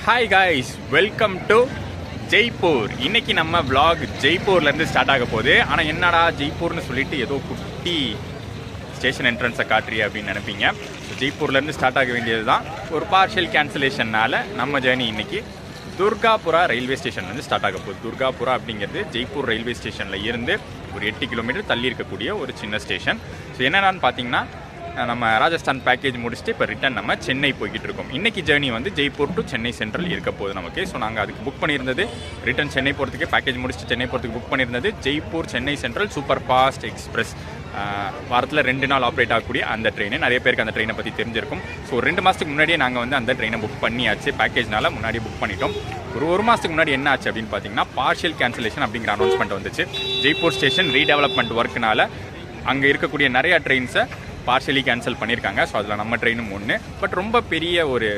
Hi guys, welcome to Jaipur. இன்னைக்கு நம்ம vlog ஜெய்ப்பூர்லேருந்து start ஆக போகுது. ஆனால் என்னடா ஜெய்ப்பூர்னு சொல்லிட்டு ஏதோ குட்டி ஸ்டேஷன் என்ட்ரன்ஸை காட்டுறீ அப்படின்னு நினைப்பீங்க. ஜெய்ப்பூர்லேருந்து ஸ்டார்ட் ஆக வேண்டியது தான். ஒரு பார்ஷியல் கேன்சலேஷனால் நம்ம ஜேர்னி இன்னைக்கு துர்காபுரா ரயில்வே ஸ்டேஷன்லேருந்து ஸ்டார்ட் ஆக போகுது. துர்காபுரா அப்படிங்கிறது ஜெய்ப்பூர் ரயில்வே ஸ்டேஷனில் இருந்து ஒரு 8 கிலோமீட்டர் தள்ளி இருக்கக்கூடிய ஒரு சின்ன ஸ்டேஷன். ஸோ என்னென்னு பார்த்தீங்கன்னா, நம்ம ராஜஸ்தான் பேக்கேஜ் முடிச்சுட்டு இப்போ ரிட்டன் நம்ம சென்னை போய்கிட்டு இருக்கோம். இன்றைக்கி ஜேர்னி வந்து ஜெய்ப்பூர் டு சென்னை சென்ட்ரல் இருக்க போகுது நமக்கு. ஸோ நாங்கள் அதுக்கு புக் பண்ணியிருந்தது, ரிட்டன் சென்னை போகிறதுக்கு பேக்கேஜ் முடிச்சுட்டு சென்னை போகிறதுக்கு புக் பண்ணியிருந்தது Jaipur Chennai central super fast express. வாரத்தில் 2 நாள் ஆப்ரேட் ஆகக்கூடிய அந்த ட்ரெயின். நிறைய பேருக்கு அந்த ட்ரெயினை பற்றி தெரிஞ்சிருக்கும். ஸோ 2 மாதத்துக்கு முன்னாடியே நாங்கள் வந்து அந்த ட்ரெயினை புக் பண்ணியாச்சு. பேக்கேஜ்னால முன்னாடியே புக் பண்ணிட்டோம். ஒரு மாதத்துக்கு முன்னாடி என்ன ஆச்சு அப்படின்னு பார்த்தீங்கன்னா, பார்ஷியல் கேன்சலேஷன் அப்படிங்கிற அனௌன்ஸ்மெண்ட் வந்துச்சு. ஜெய்ப்பூர் ஸ்டேஷன் ரீடெவலப்மெண்ட் ஒர்க்குனால அங்கே இருக்கக்கூடிய நிறையா ட்ரெயின்ஸை பார்ஷியலி கேன்சல் பண்ணியிருக்காங்க. ஸோ அதில் நம்ம ட்ரெயினும் ஒன்று. பட் ரொம்ப பெரிய ஒரு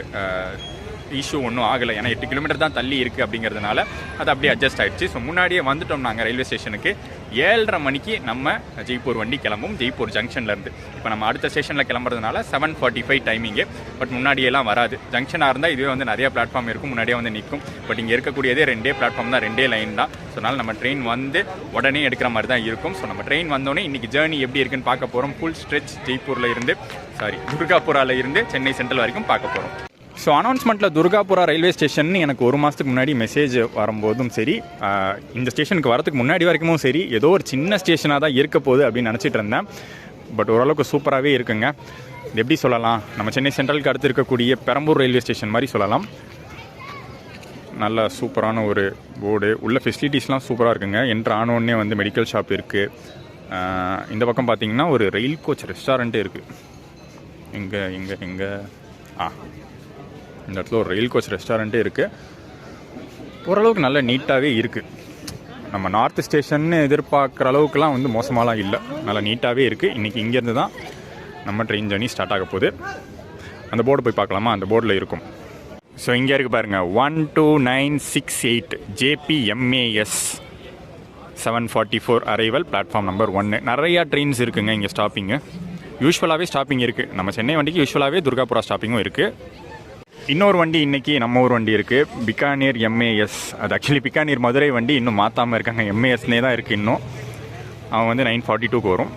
இஷ்யூ ஒன்றும் ஆகலை. ஏன்னா 8 கிலோமீட்டர் தான் தள்ளி இருக்குது அப்படிங்கிறதுனால அது அப்படியே அட்ஜஸ்ட் ஆகிடுச்சு. ஸோ முன்னாடியே வந்துட்டோம் நாங்கள் ரயில்வே ஸ்டேஷனுக்கு. 7:30 மணிக்கு நம்ம ஜெய்ப்பூர் வண்டி கிளம்பும் ஜெய்ப்பூர் ஜங்ஷன்லேருந்து. இப்போ நம்ம அடுத்த ஸ்டேஷனில் கிளம்புறதுனால 7:45 டைமிங்கு. பட் முன்னாடியெல்லாம் வராது. ஜங்ஷனாக இருந்தால் இதுவே வந்து நிறைய பிளாட்ஃபார்ம் இருக்கும், முன்னாடியே வந்து நிற்கும். பட் இங்கே இருக்கக்கூடியதே 2 பிளாட்ஃபார்ம் தான், 2 லைன் தான். ஸோ அதனால் நம்ம ட்ரெயின் வந்து உடனே எடுக்கிற மாதிரி தான் இருக்கும். ஸோ நம்ம ட்ரெயின் வந்தோடனே இன்றைக்கி ஜேர்னி எப்படி இருக்குன்னு பார்க்க போகிறோம். ஃபுல் ஸ்ட்ரெச் ஜெய்ப்பூரில் இருந்து துர்காபுராவில் இருந்து சென்னை சென்ட்ரல் வரைக்கும் பார்க்க போகிறோம். ஸோ அனௌன்ஸ்மெண்ட்டில் துர்காபுரா ரயில்வே ஸ்டேஷன் எனக்கு 1 மாதத்துக்கு முன்னாடி மெசேஜ் வரும்போதும் சரி, இந்த ஸ்டேஷனுக்கு வரதுக்கு முன்னாடி வரைக்கும் சரி, ஏதோ ஒரு சின்ன ஸ்டேஷனாக தான் இருக்க போகுது அப்படின்னு நினச்சிட்டு இருந்தேன். பட் ஓரளவுக்கு சூப்பராகவே இருக்குங்க. இது எப்படி சொல்லலாம், நம்ம சென்னை சென்ட்ரலுக்கு அடுத்து இருக்கக்கூடிய பெரம்பூர் ரயில்வே ஸ்டேஷன் மாதிரி சொல்லலாம். நல்ல சூப்பரான ஒரு போர்டு, உள்ள ஃபெசிலிட்டிஸ்லாம் சூப்பராக இருக்குங்க. என்ட்ரு ஆனோடனே வந்து மெடிக்கல் ஷாப் இருக்குது. இந்த பக்கம் பார்த்திங்கன்னா ஒரு ரயில் கோச் ரெஸ்டாரண்ட்டே இருக்குது. இங்கே இந்த இடத்துல ஒரு ரயில் கோச் ரெஸ்டாரண்ட்டே இருக்குது. ஓரளவுக்கு நல்ல நீட்டாகவே இருக்குது. நம்ம நார்த் ஸ்டேஷன்னு எதிர்பார்க்குற அளவுக்குலாம் வந்து மோசமாலாம் இல்லை, நல்லா நீட்டாகவே இருக்குது. இன்றைக்கி இங்கேருந்து தான் நம்ம ட்ரெயின் ஜர்னி ஸ்டார்ட் ஆக போகுது. அந்த போர்டு போய் பார்க்கலாமா? அந்த போர்டில் இருக்கும். ஸோ இங்கே இருக்குது பாருங்கள், 12968 JPMAS 744 அரைவல் பிளாட்ஃபார்ம் நம்பர் 1. நிறையா ட்ரெயின்ஸ் இருக்குங்க இங்கே. ஸ்டாப்பிங்கு யூஸ்வலாகவே ஸ்டாப்பிங் இருக்குது. நம்ம சென்னை வண்டிக்கு யூஸ்வலாகவே துர்காபுரா ஸ்டாப்பிங்கும் இருக்குது. இன்னொரு வண்டி இன்றைக்கி நம்ம ஊர் வண்டி இருக்குது, பிகானேர் MAS. அது ஆக்சுவலி பிகானேர் மதுரை வண்டி இன்னும் மாற்றாமல் இருக்காங்க, MASனே தான் இருக்குது இன்னும். அவன் வந்து 9:42க்கு வரும்.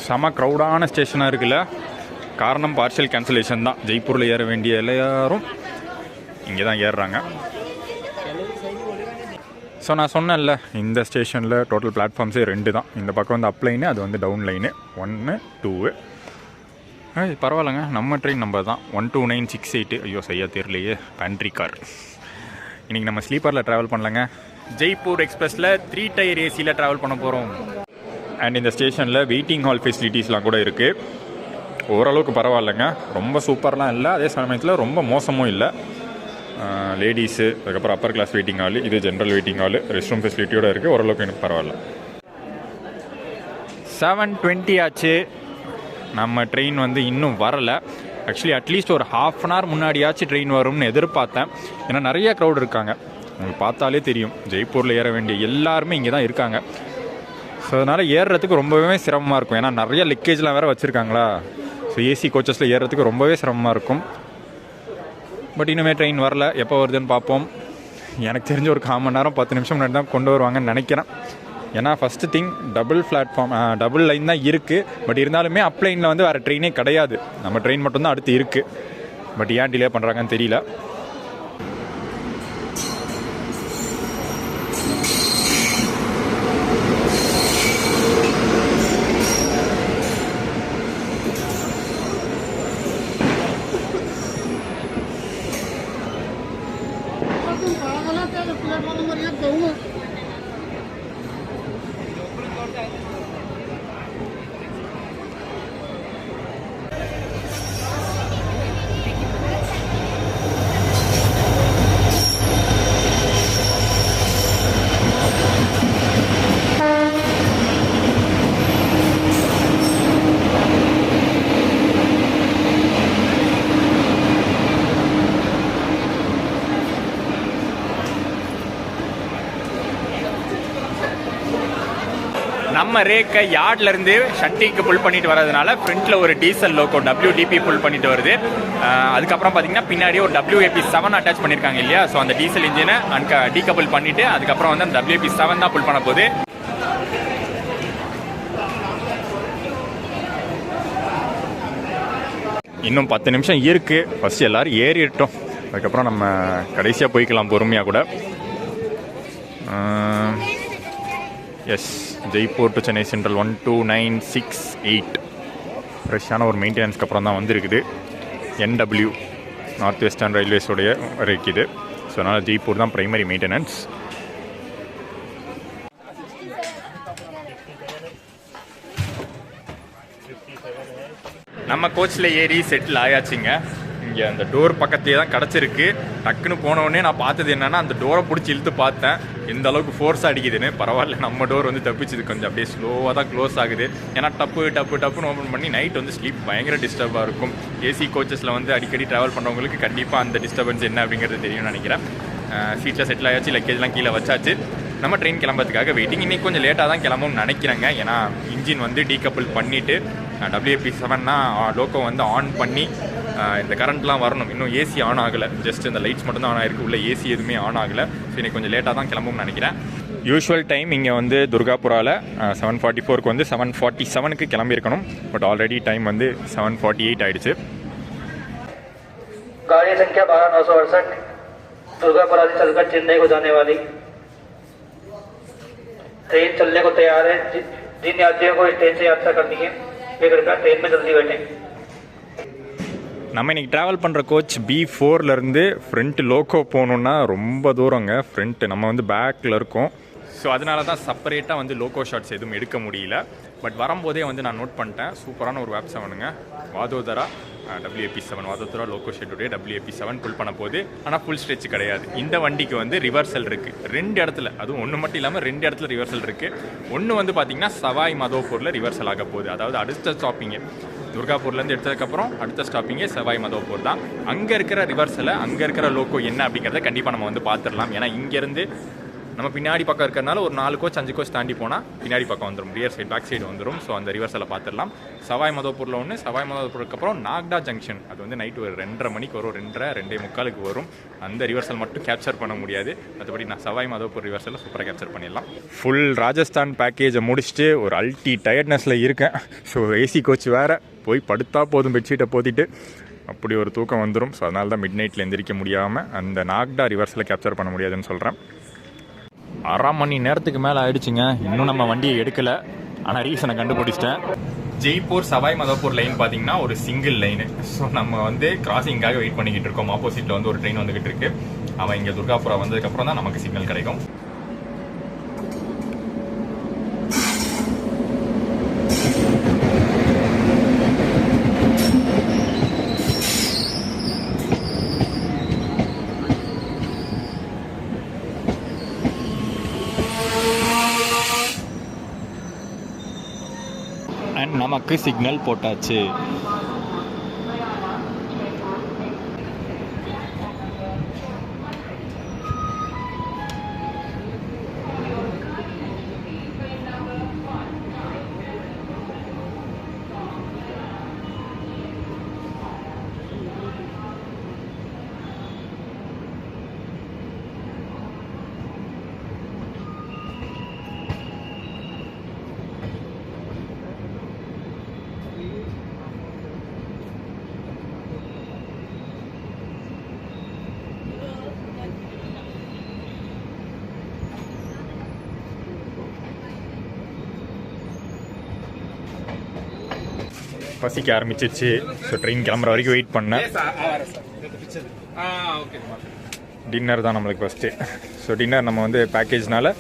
செம க்ரௌடான ஸ்டேஷனாக இருக்குல்ல. காரணம் பார்ஷியல் கேன்சலேஷன் தான். ஜெய்ப்பூரில் ஏற வேண்டிய எல்லாரும் இங்கே தான் ஏறுறாங்க. ஸோ நான் சொன்னேன்ல, இந்த ஸ்டேஷனில் டோட்டல் பிளாட்ஃபார்ம்ஸே 2 தான். இந்த பக்கம் வந்து அப் லைனு, அது வந்து டவுன் லைனு 1, 2. பரவாயில்லைங்க, நம்ம ட்ரெயின் நம்பர் தான் 12968. ஐயோ சரியா தெரியலையே, பேண்ட்ரி கார். இன்றைக்கி நம்ம ஸ்லீப்பரில் ட்ராவல் பண்ணலங்க, ஜெய்ப்பூர் எக்ஸ்பிரஸில் 3 டயர் ஏசியில் ட்ராவல் பண்ண போகிறோம். அண்ட் இந்த ஸ்டேஷனில் வெயிட்டிங் ஹால் ஃபெசிலிட்டிஸ்லாம் கூட இருக்குது. ஓரளவுக்கு பரவாயில்லைங்க, ரொம்ப சூப்பர்லாம் இல்லை, அதே சமயத்தில் ரொம்ப மோசமும் இல்லை. லேடிஸு, அதுக்கப்புறம் அப்பர் கிளாஸ் வெயிட்டிங் ஹால், இது general waiting hall, rest room ஃபெசிலிட்டியோடு இருக்குது. ஓரளவுக்கு எனக்கு பரவாயில்ல. 7:20 ஆச்சு, நம்ம ட்ரெயின் வந்து இன்னும் வரலை. ஆக்சுவலி அட்லீஸ்ட் ஒரு ½ அன் ஹவர் முன்னாடியாச்சும் ட்ரெயின் வரும்னு எதிர்பார்த்தேன். ஏன்னா நிறைய க்ரௌட் இருக்காங்க, உங்களுக்கு பார்த்தாலே தெரியும். ஜெய்ப்பூரில் ஏற வேண்டிய எல்லாருமே இங்கே தான் இருக்காங்க. ஸோ அதனால் ஏறுறதுக்கு ரொம்பவே சிரமமாக இருக்கும். ஏன்னா நிறைய லக்கேஜ்லாம் வேறு வச்சுருக்காங்களா. ஸோ ஏசி கோச்சஸில் ஏறுறதுக்கு ரொம்பவே சிரமமாக இருக்கும். பட் இன்னுமே ட்ரெயின் வரல, எப்போ வருதுன்னு பார்ப்போம். எனக்கு தெரிஞ்ச ஒரு 1/4 மணி நேரம் 10 நிமிஷம் முன்னாடி தான் கொண்டு வருவாங்கன்னு நினைக்கிறேன். ஏன்னா ஃபஸ்ட்டு திங் டபுள் லைன் தான் இருக்குது. பட் இருந்தாலுமே அப் லைனில் வந்து வேறு ட்ரெயினே கிடையாது, நம்ம ட்ரெயின் மட்டும்தான் அடுத்து இருக்குது. பட் ஏன் டிலே பண்ணுறாங்கன்னு தெரியல. நம்ம ரேக்கை யார்ட்ல இருந்து ஷட்டிக்கு புல் பண்ணிட்டு வரதுனால ஃப்ரண்ட்ல ஒரு டீசல் லோகோ WDP புல் பண்ணிட்டு வருது. அதுக்கப்புறம் பார்த்தீங்கன்னா பின்னாடி ஒரு WAP7 அட்டாச் பண்ணியிருக்காங்க இல்லையா, ஸோ அந்த டீசல் இன்ஜினை டீகபிள் பண்ணிட்டு அதுக்கப்புறம் வந்து அந்த WAP7 தான் புல் பண்ண போகுது. இன்னும் 10 நிமிஷம் இருக்கு. ஃபர்ஸ்ட் எல்லாரும் ஏறிட்டோம், அதுக்கப்புறம் நம்ம கடைசியாக போய்க்கலாம் பொறுமையாக கூட. Yes, Jaipur to Chennai central 12968 ஃப்ரெஷ்ஷான ஒரு மெயின்டெனன்ஸ்க்கு அப்புறம் தான் வந்துருக்குது. NW நார்த் வெஸ்டர்ன் ரயில்வேஸோடைய இருக்குது. ஸோ அதனால் ஜெய்ப்பூர் தான் ப்ரைமரி மெயின்டெனன்ஸ். நம்ம கோச்சில் ஏறி செட்டில் ஆயாச்சுங்க. இங்கே அந்த டோர் பக்கத்துலேயே தான் கிடச்சிருக்கு. டக்குன்னு போனவுடனே நான் பார்த்தது என்னென்னா, அந்த டோரை பிடிச்சி இழுத்து பார்த்தேன் எந்த அளவுக்கு ஃபோர்ஸாக அடிக்குதுன்னு. பரவாயில்ல, நம்ம டோர் வந்து தப்பிச்சுது. கொஞ்சம் அப்படியே ஸ்லோவாக தான் க்ளோஸ் ஆகுது. ஏன்னா டப்புன்னு ஓப்பன் பண்ணி நைட் வந்து ஸ்லீப் பயங்கர டிஸ்டர்பாக இருக்கும். ஏசி கோச்சஸில் வந்து அடிக்கடி ட்ராவல் பண்ணுறவங்களுக்கு கண்டிப்பாக அந்த டிஸ்டர்பன்ஸ் என்ன அப்படிங்கிறது தெரியும்னு நினைக்கிறேன். சீட்டில் செட்டில் ஆயாச்சு, லக்கேஜ்லாம் கீழே வச்சாச்சு. நம்ம ட்ரெயின் கிளம்புறதுக்காக வெயிட்டிங். இன்றைக்கி கொஞ்சம் லேட்டாக தான் கிளம்பும்னு நினைக்கிறேங்க. ஏன்னா இன்ஜின் வந்து டீகபிள் பண்ணிவிட்டு WAP7னா லோக்கோ வந்து ஆன் பண்ணி இந்த கரண்ட்லாம் வரணும். இன்னும் ஏசி ஆன் ஆகலை, ஜஸ்ட் இந்த லைட்ஸ் மட்டும் தான் ஆன் ஆகிருக்கு, உள்ள ஏசி எதுவுமே ஆன் ஆகலை. ஸோ இன்றைக்கி கொஞ்சம் லேட்டாக தான் கிளம்பும்னு நினைக்கிறேன். யூஸ்வல் டைம் இங்கே வந்து துர்காபுராவில் 7:44க்கு வந்து 7:47க்கு கிளம்பியிருக்கணும். பட் ஆல்ரெடி டைம் வந்து 7:48 ஆகிடுச்சு. गाड़ी संख्या 12968 दुर्गापुरा से चलकर चेन्नई को जाने वाली ट्रेन चलने को तैयार है। जिन यात्रियों को इस ट्रेन से यात्रा करनी है वे कृपया ट्रेन में जल्दी बैठें। நம்ம இன்றைக்கி ட்ராவல் பண்ணுற கோச் B4லேருந்து ஃப்ரண்ட் லோக்கோ போகணுன்னா ரொம்ப தூரங்க. ஃப்ரண்ட் நம்ம வந்து பேக்கில் இருக்கோம். ஸோ அதனால தான் செப்பரேட்டாக வந்து லோக்கோ ஷாட்ஸ் எதுவும் எடுக்க முடியல. பட் வரும்போதே வந்து நான் நோட் பண்ணிட்டேன், சூப்பரான ஒரு WAP7ங்க. வாதோதரா WAP7 வாதோதரா லோக்கோ ஷெட்டுடைய WAP7 புல் பண்ண போகுது. ஆனால் ஃபுல் ஸ்ட்ரெச் கிடையாது. இந்த வண்டிக்கு வந்து ரிவர்சல் இருக்குது 2 இடத்துல. அதுவும் ஒன்று மட்டும் இல்லாமல் 2 இடத்துல ரிவர்சல் இருக்குது. ஒன்று வந்து பார்த்திங்கன்னா சவாய் மதோப்பூரில் ரிவர்சல் ஆக போகுது. அதாவது அடுத்த ஸ்டாப்பிங்கு துர்காப்பூர்லேருந்து எடுத்ததுக்கப்புறம் அடுத்த ஸ்டாப்பிங்கே சவாய் மதோப்பூர் தான். அங்கே இருக்கிற ரிவர்சலை, அங்கே இருக்கிற லோக்கோ என்ன அப்படிங்கிறத கண்டிப்பாக நம்ம வந்து பார்த்துடலாம். ஏன்னா இங்கேருந்து நம்ம பின்னாடி பக்கம் இருக்கிறனால ஒரு 4 கோச் 5 கோச் தாண்டி போனால் பின்னாடி பக்கம் வந்துடும், ரியர் சைடு பேக் சைடு வந்துடும். ஸோ அந்த ரிவர்சலை பார்த்துடலாம். சவாய் மதோப்பூரில் ஒன்று, சவாய் மதோப்பூருக்கு அப்புறம் நாக்டா ஜங்ஷன், அது வந்து நைட்டு ஒரு 2:30 மணிக்கு வரும், 2:45 வரும். அந்த ரிவர்சல் மட்டும் கேப்சர் பண்ண முடியாது. மற்றபடி நான் சவாய் மதோப்பூர் ரிவர்சலில் சூப்பராக கேப்சர் பண்ணிடலாம். ஃபுல் ராஜஸ்தான் பேக்கேஜை முடிச்சுட்டு ஒரு அல்டி டயர்ட்னஸில் இருக்கேன். ஸோ ஏசி கோச் வேறு, போய் படுத்தா போதும் பெட்ஷீட்டை போத்திட்டு அப்படி ஒரு தூக்கம் வந்துடும். ஸோ அதனால தான் மிட் நைட்டில் எந்திரிக்க முடியாமல் அந்த நாக்டா ரிவர்ஸில் கேப்சர் பண்ண முடியாதுன்னு சொல்கிறேன். 1/2 மணி நேரத்துக்கு மேலே ஆயிடுச்சுங்க, இன்னும் நம்ம வண்டியை எடுக்கலை. ஆனால் ரீசனை கண்டுபிடிச்சிட்டேன். ஜெய்ப்பூர் சவாய் மதோப்பூர் லைன் பார்த்தீங்கன்னா ஒரு சிங்கிள் லைனு. ஸோ நம்ம வந்து கிராசிங்காக வெயிட் பண்ணிக்கிட்டு இருக்கோம். ஆப்போசிட்டில் வந்து ஒரு ட்ரெயின் வந்துகிட்டு இருக்கு. அவன் இங்கே துர்காபுரா வந்ததுக்கப்புறம் தான் நமக்கு சிக்னல் கிடைக்கும். அண்ட் நமக்கு சிக்னல் போட்டாச்சு. பசிக்க ஆரம்பிச்சிருச்சு. ஸோ ட்ரெயின் கிளம்புற வரைக்கும் வெயிட் பண்ணேன். டின்னர் தான் நம்மளுக்கு ஃபஸ்ட்டு. ஸோ டின்னர் நம்ம வந்து பேக்கேஜ்னால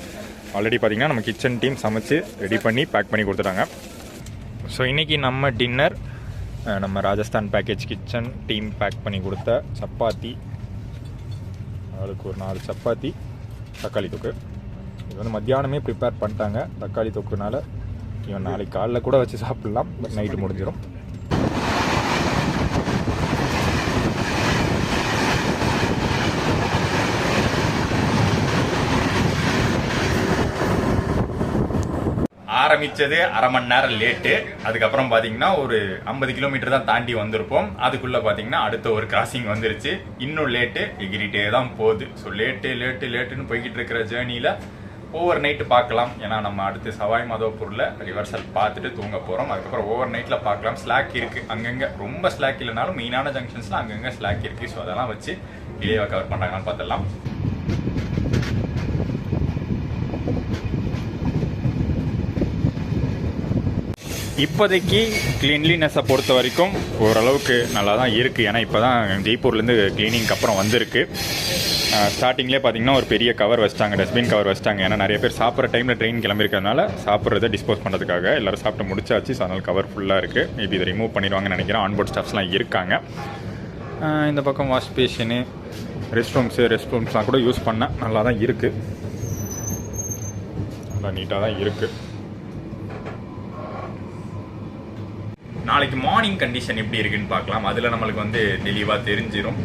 ஆல்ரெடி பார்த்திங்கன்னா நம்ம கிச்சன் டீம் சமைச்சு ரெடி பண்ணி பேக் பண்ணி கொடுத்துட்டாங்க. ஸோ இன்றைக்கி நம்ம டின்னர் நம்ம Rajasthan package kitchen team pack பண்ணி கொடுத்த சப்பாத்தி, அவளுக்கு ஒரு 4 சப்பாத்தி, தக்காளி தொக்கு. இது வந்து மத்தியானமே ப்ரிப்பேர் பண்ணிட்டாங்க. தக்காளி தொக்குனால இவன் நாளைக்கு காலைல கூட வச்சு சாப்பிட்லாம், பட் நைட்டு முடிஞ்சிடும். ஆரம்பித்தது அரை மணி நேரம் லேட்டு. அதுக்கப்புறம் பார்த்தீங்கன்னா ஒரு 50 கிலோமீட்டர் தான் தாண்டி வந்திருப்போம். அதுக்குள்ளே பார்த்தீங்கன்னா அடுத்த ஒரு கிராசிங் வந்துருச்சு. இன்னும் லேட்டு எகிரிட்டே தான் போகுது. ஸோ லேட்டுன்னு போய்கிட்டு இருக்கிற ஜேர்னியில் ஓவர் நைட்டு பார்க்கலாம். ஏன்னா நம்ம அடுத்து சவாய் மாதோப்பூரில் ரிவர்சல் பார்த்துட்டு தூங்க போகிறோம். அதுக்கப்புறம் ஓவர் நைட்டில் பார்க்கலாம். ஸ்லாக் இருக்குது அங்கங்கே, ரொம்ப ஸ்லாக் இல்லைனாலும் மெயினான ஜங்ஷன்ஸில் அங்கங்கே ஸ்லாக் இருக்குது. ஸோ அதெல்லாம் வச்சு டிலேவாக கவர் பண்ணுறாங்கன்னு பார்த்துடலாம். இப்போதைக்கு கிளீன்லினஸை பொறுத்த வரைக்கும் ஓரளவுக்கு நல்லா தான் இருக்குது. ஏன்னா இப்போ தான் ஜெய்ப்பூர்லேருந்து கிளீனிங்க்கு அப்புறம் வந்திருக்கு. ஸ்டார்டிங்லேயே பார்த்தீங்கன்னா ஒரு பெரிய கவர் வச்சிட்டாங்க, டஸ்ட்பின் கவர் வச்சிட்டாங்க. ஏன்னா நிறைய பேர் சாப்பிட்ற டைமில் ட்ரெயின் கிளம்பிருக்கிறதுனால சாப்பிட்றத டிஸ்போஸ் பண்ணுறதுக்காக எல்லோரும் சாப்பிட்டு முடிச்சாச்சு. ஸோ அதனால் கவர் ஃபுல்லாக இருக்குது. மேபி இதை ரிமூவ் பண்ணிடுவாங்கன்னு நினைக்கிறேன். ஆன்போர்ட் ஸ்டாஃப்ஸ்லாம் இருக்காங்க. இந்த பக்கம் வாஷ் பேஷனு, ரெஸ்ட் ரூம்ஸ்லாம் கூட யூஸ் பண்ணேன். நல்லா தான் இருக்குது, நல்லா நீட்டாக தான் இருக்குது. நாளைக்கு மார்னிங் கண்டிஷன் எப்படி இருக்குன்னு பார்க்கலாம். அதில் நம்மளுக்கு வந்து தெளிவாக தெரிஞ்சிடும்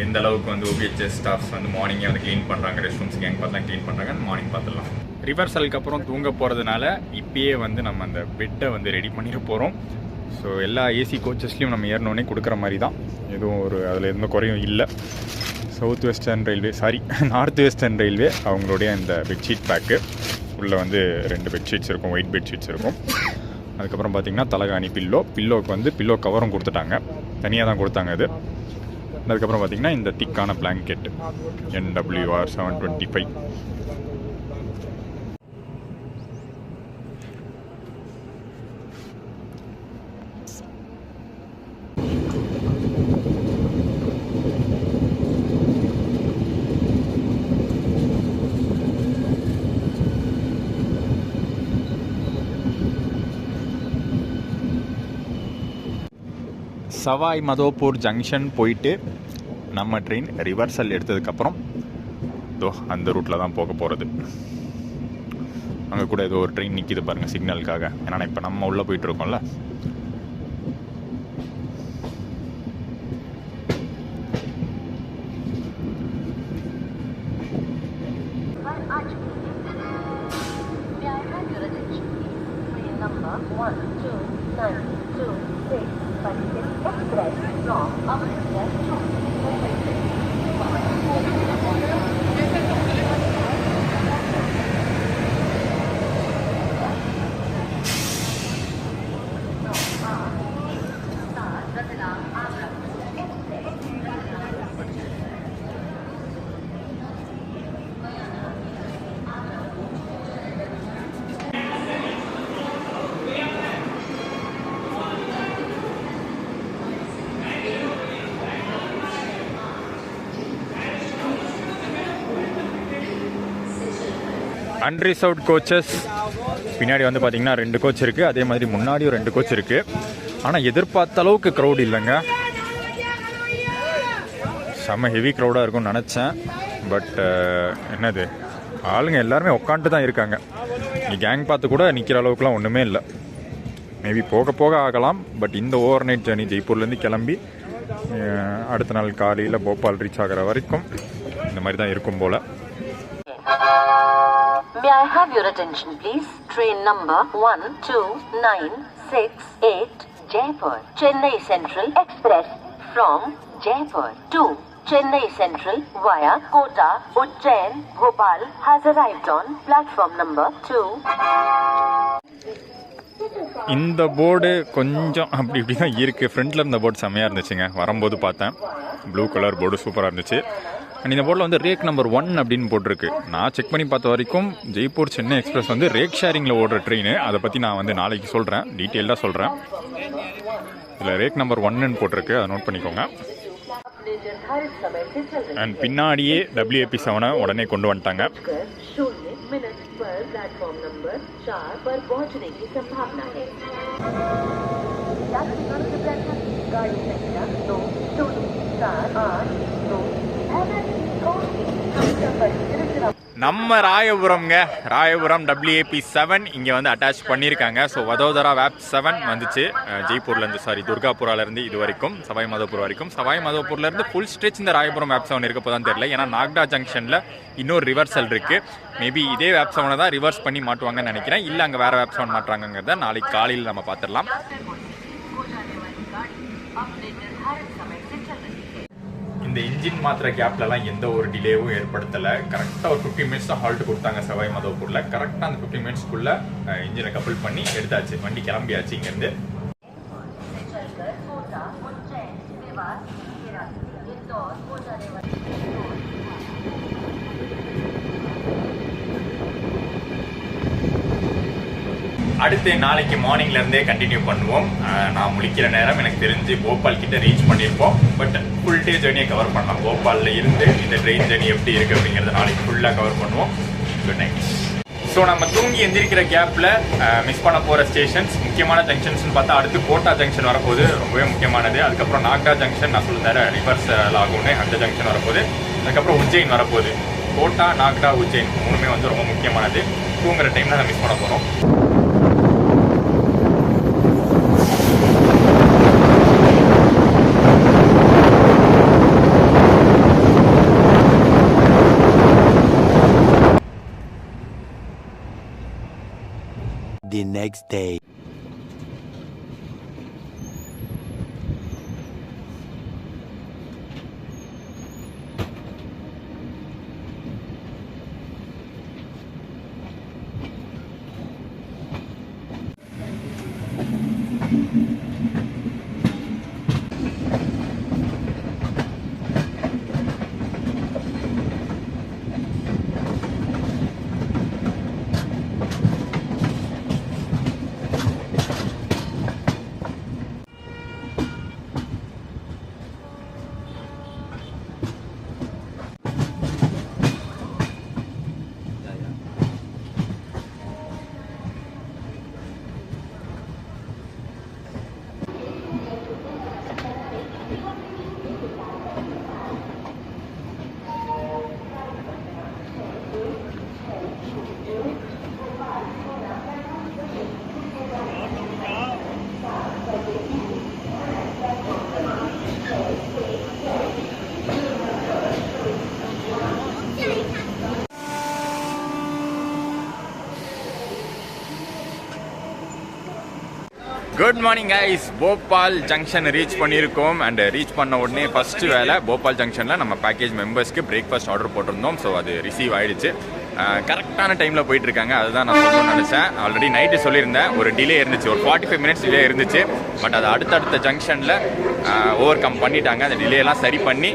எந்த அளவுக்கு வந்து OBHS ஸ்டாஃப்ஸ் வந்து மார்னிங்கே வந்து க்ளீன் பண்ணுறாங்க, ரெஸ்ட் ரூம்ஸ் கேங் பார்த்தா க்ளீன் பண்ணுறாங்கன்னு மார்னிங் பார்த்துடலாம். ரிவர்சலுக்கு அப்புறம் தூங்க போகிறதுனால இப்பயே வந்து நம்ம அந்த பெட்டை வந்து ரெடி பண்ணிட்டு போகிறோம். ஸோ எல்லா ஏசி கோச்சஸ்லையும் நம்ம ஏறினோடனே கொடுக்குற மாதிரி தான், எதுவும் ஒரு அதில் எந்த குறையும் இல்லை. நார்த் வெஸ்டர்ன் ரயில்வே அவங்களுடைய இந்த பெட்ஷீட் பேக்கு உள்ளே வந்து 2 பெட்ஷீட்ஸ் இருக்கும், ஒயிட் பெட்ஷீட்ஸ் இருக்கும். அதுக்கப்புறம் பார்த்திங்கன்னா தலகாணி, பில்லோக்கு வந்து பில்லோ கவரும் கொடுத்துட்டாங்க, தனியாக தான் கொடுத்தாங்க அது. அதுக்கப்புறம் பார்த்திங்கன்னா இந்த திக்கான பிளாங்கெட் NWR 725. சவாய் மதோப்பூர் ஜங்ஷன் போயிட்டு நம்ம ட்ரெயின் ரிவர்சல் எடுத்ததுக்கப்புறம் அந்த ரூட்டில் தான் போக போகிறது. அங்கே கூட ஏதோ ஒரு ட்ரெயின் நிற்கிது பாருங்கள் சிக்னலுக்காக. ஏன்னா இப்போ நம்ம உள்ளே போயிட்டுருக்கோம்ல. அன்ரிசர்வ்ட் கோச்சஸ் பின்னாடி வந்து பார்த்திங்கன்னா 2 கோச் இருக்குது. அதே மாதிரி முன்னாடியும் 2 கோச் இருக்குது. ஆனால் எதிர்பார்த்த அளவுக்கு க்ரௌட் இல்லைங்க. செம்ம ஹெவி க்ரௌடாக இருக்கும்னு நினச்சேன். பட் என்னது, ஆளுங்க எல்லாருமே உட்காந்துட்டு தான் இருக்காங்க. நீ கேங் பார்த்து கூட நிற்கிற அளவுக்குலாம் ஒன்றுமே இல்லை. மேபி போக போக ஆகலாம். பட் இந்த ஓவர் நைட் ஜர்னி ஜெய்ப்பூர்லேருந்து கிளம்பி அடுத்த நாள் காலையில் போபால் ரீச் ஆகிற வரைக்கும் இந்த மாதிரி தான் இருக்கும் போல். May I have your attention please? Train number 12968 Jaipur, Chennai Central Express from Jaipur to Chennai Central via Kota, Ujjain, Bhopal has arrived on platform number 2. இந்த போர்டு கொஞ்சம் அப்படி இப்படி தான் இருக்குது. ஃப்ரண்ட்டில் இருந்த போர்டு செம்மையாக இருந்துச்சுங்க. வரும்போது பார்த்தேன் ப்ளூ கலர் போர்டு சூப்பராக இருந்துச்சு. அண்ட் இந்த போர்டில் வந்து ரேக் நம்பர் 1 அப்படின்னு போட்டிருக்கு. நான் செக் பண்ணி பார்த்த வரைக்கும் ஜெய்ப்பூர் சென்னை எக்ஸ்பிரஸ் வந்து ரேக் ஷேரிங்கில் ஓடுற ட்ரெயின். அதை பற்றி நான் வந்து நாளைக்கு சொல்கிறேன், டீட்டெயிலாக சொல்கிறேன். இதில் ரேக் நம்பர் 1ன்னு போட்டிருக்கு, அதை நோட் பண்ணிக்கோங்க. அண்ட் பின்னாடியே WAP7 உடனே கொண்டு வந்துட்டாங்க. நம்ம ராயபுரம்ங்க, ராயபுரம் WAP7 இங்கே வந்து அட்டாச் பண்ணியிருக்காங்க. ஸோ வதோதரா வேப் 7 வந்துச்சு ஜெய்ப்பூர்லேருந்து, சாரி துர்காபுராலேருந்து இது வரைக்கும் சவாய் மாதோப்பூர் வரைக்கும். சவாய் மாதோப்பூர்லேருந்து ஃபுல் ஸ்ட்ரெச் இந்த ராயபுரம் வேப் 7 இருக்க போதான் தெரியல. ஏன்னா நாக்டா ஜங்ஷனில் இன்னொரு ரிவர்சல் இருக்குது. மேபி இதே வேப் 7 தான் ரிவர்ஸ் பண்ணி மாட்டுவாங்கன்னு நினைக்கிறேன். இல்லை அங்கே வேறு வேப் 7 மாட்டுறாங்கிறத நாளைக்கு காலையில் நம்ம பார்த்துடலாம். இந்த இன்ஜின் மாத்திர கேப்லலாம் எந்த ஒரு டிலேவும் ஏற்படுத்தலை. கரெக்டாக ஒரு 15 மினிட்ஸ் தான் ஹால்ட் கொடுத்தாங்க சவாய் மாதோப்பூரில். கரெக்டாக அந்த 15 மினிட்ஸ்க்குள்ளே இன்ஜினை கப்பல் பண்ணி எடுத்தாச்சு, வண்டி கிளம்பியாச்சு இங்கேருந்து. அடுத்து நாளைக்கு மார்னிங்லேருந்தே கண்டினியூ பண்ணுவோம். நான் முழிக்கிற நேரம் எனக்கு தெரிஞ்சு போபால் கிட்ட ரீச் பண்ணியிருப்போம். பட் ஃபுல் டே ஜேர்னியை கவர் பண்ணலாம். போபாலில் இருந்து இந்த ட்ரெயின் ஜேர்னி எப்படி இருக்குது அப்படிங்கிறத நாளைக்கு ஃபுல்லாக கவர் பண்ணுவோம். Good night. ஸோ நம்ம தூங்கி எந்திரிக்கிற கேப்பில் மிஸ் பண்ண போகிற ஸ்டேஷன்ஸ், முக்கியமான ஜங்ஷன்ஸ்னு பார்த்தா அடுத்து கோட்டா ஜங்ஷன் வரப்போகுது, ரொம்பவே முக்கியமானது. அதுக்கப்புறம் நாக்டா ஜங்ஷன், நான் சொல்லுறேன் ரிவர்ஸ் ஆகும்னு, அந்த ஜங்ஷன் வரப்போகுது. அதுக்கப்புறம் உஜ்ஜைன் வரப்போகுது. கோட்டா, நாக்டா, உஜ்ஜைன் மூணுமே வந்து ரொம்ப முக்கியமானது. தூங்குற டைமில் அதை மிஸ் பண்ண போகிறோம். The next day. Good morning guys, Bhopal junction reach பண்ணியிருக்கோம். அண்ட் ரீச் பண்ண உடனே ஃபஸ்ட்டு வேலை போபால் ஜங்ஷனில் நம்ம பேக்கேஜ் மெம்பர்ஸ்க்கு பிரேக்ஃபாஸ்ட் ஆர்டர் போட்டிருந்தோம். ஸோ அது ரிசீவ் ஆகிடுச்சு. கரெக்டான டைமில் போயிட்டுருக்காங்க. அதுதான் நான் சொல்லணும்னு நினச்சேன். ஆல்ரெடி நைட்டு சொல்லியிருந்தேன் ஒரு டிலே இருந்துச்சு, ஒரு 45 மினிட்ஸ் டிலே இருந்துச்சு. பட் அது அடுத்தடுத்த ஜங்ஷனில் ஓவர் கம் பண்ணிட்டாங்க. அந்த டிலேலாம் சரி பண்ணி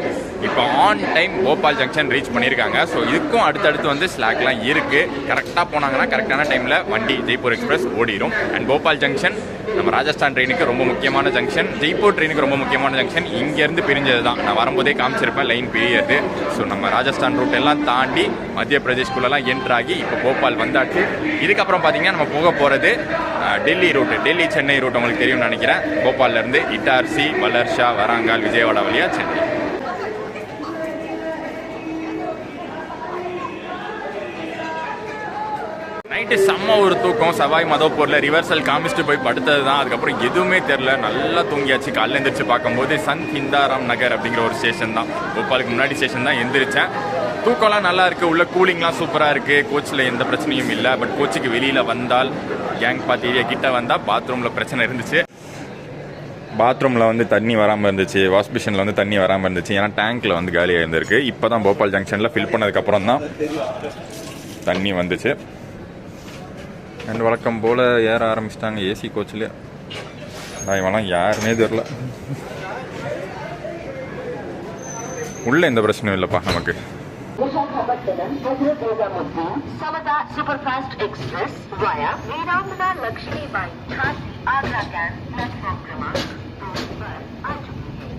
இப்போ on time Bhopal junction reach பண்ணியிருக்காங்க. ஸோ இதுக்கும் அடுத்தடுத்து வந்து ஸ்லாக்லாம் இருக்குது. கரெக்டாக போனாங்கன்னா கரெக்டான டைமில் வண்டி ஜெய்ப்பூர் எக்ஸ்பிரஸ் ஓடிடும். அண்ட் போபால் ஜங்ஷன் நம்ம ராஜஸ்தான் ட்ரெயினுக்கு ரொம்ப முக்கியமான ஜங்ஷன், ஜெய்ப்பூர் ட்ரெயினுக்கு ரொம்ப முக்கியமான ஜங்ஷன். இங்கேருந்து பிரிஞ்சது தான், நான் வரும்போதே காமிச்சிருப்பேன் லைன் பிரியாது. ஸோ நம்ம ராஜஸ்தான் ரூட் எல்லாம் தாண்டி மத்திய பிரதேஷ்குள்ளெல்லாம் என்ட்ராகி இப்போ போபால் வந்தாச்சு. இதுக்கப்புறம் பார்த்தீங்கன்னா நம்ம போக போகிறது டெல்லி ரூட்டு, டெல்லி சென்னை ரூட் உங்களுக்கு தெரியும்னு நினைக்கிறேன். போபால்லேருந்து இட்டார்சி, வலர்ஷா, வராங்கால், விஜயவாடா வழியாக சென்னை. நைட்டு செம்ம ஒரு தூக்கம். சவாய் மாதோப்பூரில் ரிவர்சல் காமிச்சிட்டு போய் படுத்தது தான். அதுக்கப்புறம் எதுவுமே தெரில, நல்லா தூங்கியாச்சு. காலையில் எந்திரிச்சு பார்க்கும்போது சந்த் ஹிந்தாராம் நகர் அப்படிங்கிற ஒரு ஸ்டேஷன் தான், போபாலுக்கு முன்னாடி ஸ்டேஷன் தான் எந்திரிச்சேன். தூக்கம்லாம் நல்லா இருக்குது, உள்ள கூலிங்லாம் சூப்பராக இருக்குது. கோச்சில் எந்த பிரச்சனையும் இல்லை. பட் கோச்சுக்கு வெளியில் வந்தால், கேங் பாத் ஏரியா கிட்ட வந்தால் பாத்ரூமில் பிரச்சனை இருந்துச்சு. பாத்ரூமில் வந்து தண்ணி வராமல் இருந்துச்சு, வாஷ் பேஷனில் வந்து தண்ணி வராமல் இருந்துச்சு. ஏன்னா டேங்க்கில் வந்து காலியாக இருந்திருக்கு. இப்போ தான் போபால் ஜங்ஷனில் ஃபில் பண்ணதுக்கப்புறம் தான் தண்ணி வந்துச்சு. அண்ட் வழக்கம் போல் ஏற ஆரம்பிச்சிட்டாங்க ஏசி கோச்சில். இவெல்லாம் யாருன்னே தெரில. உள்ள எந்த பிரச்சனையும் இல்லைப்பா நமக்கு. Samata Superfast Express via Veerambana Lakshmi Bai Jhansi Agra Can platform क्रमांक 2 पर आ चुकी है.